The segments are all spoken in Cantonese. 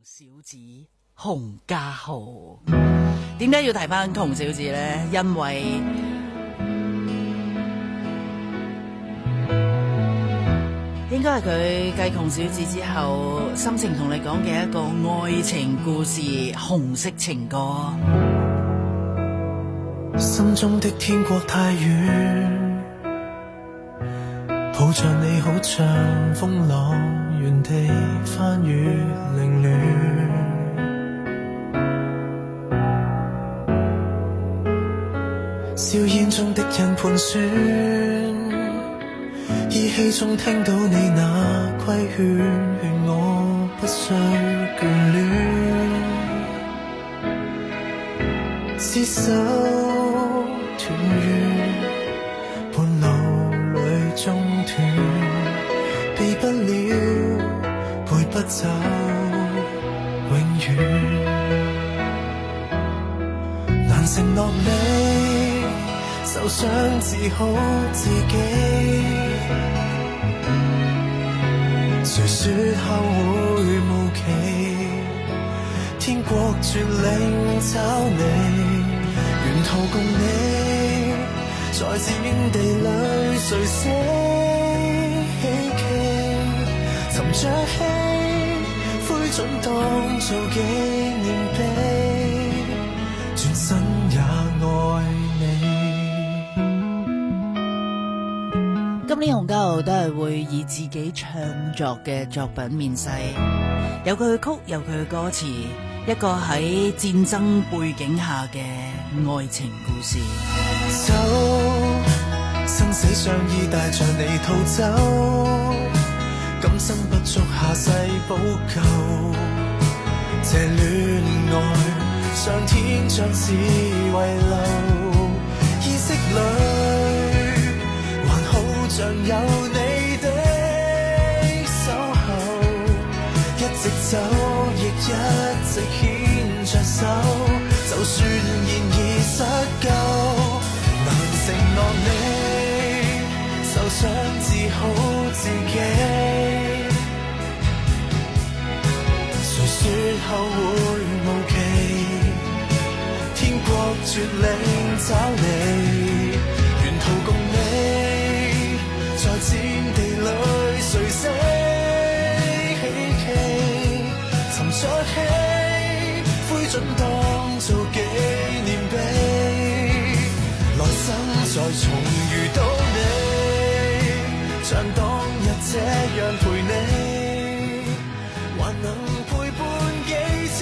小子洪家豪，點解要提翻窮小子呢？因為應該係佢繼窮小子之後，心情同你講嘅一個愛情故事，紅色情歌。心中的天國太遠，抱着你好像風浪，原地翻雨凌亂。硝煙中的人盤旋，依稀中聽到你那規勸，勸我不需眷戀。廝守團圓，半路裏中斷，避不了，背不走，永遠難承諾你，受傷治好自己。誰說後會無期？天國絕領找你，沿途共你，在戰地裏垂死希冀，尋着希灰燼當做紀念碑，轉身也愛你。今年洪家豪都係會以自己創作嘅作品面世，有佢嘅曲，有佢嘅歌詞，一個喺戰爭背景下嘅愛情故事。走，生死相依，帶着你逃走，今生不足，下世補救。這戀愛，上天將只遺留，意識裏還好像有你的守候，一直走亦一直牽着手，就算現已失救，能承諾你，受傷治好自己。誰說後會無期？天國絕領找你，沿途共你，在戰地裏垂死希冀，尋着希灰燼當做紀念碑，來生再重遇到你，像當日這樣陪你，還能陪伴幾千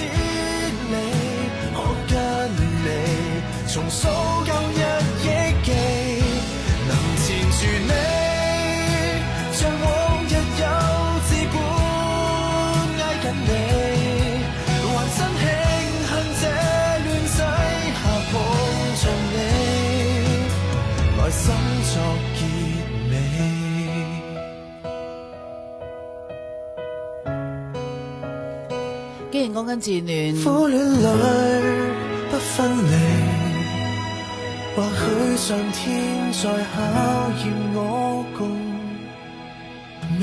里，可跟你重數舊日憶記，能纏住你，像往日幼稚般挨緊你，還真慶幸這亂世下碰着你，來生作結尾。既然講緊戰亂，苦戀裏不分離，或許上天在考驗我共你。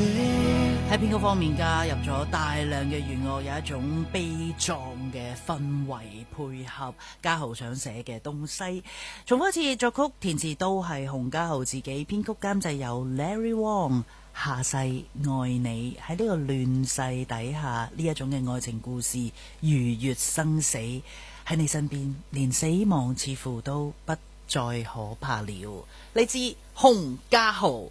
喺編曲方面加入咗大量嘅弦樂，有一種悲壯嘅氛圍配合家豪想寫嘅東西。重複一次，作曲填詞都係洪家豪自己，編曲監製有 Larry Wong。下世愛你，喺呢個亂世底下，呢一種嘅愛情故事，如越生死喺你身邊，連死亡似乎都不再可怕了。嚟自洪家豪。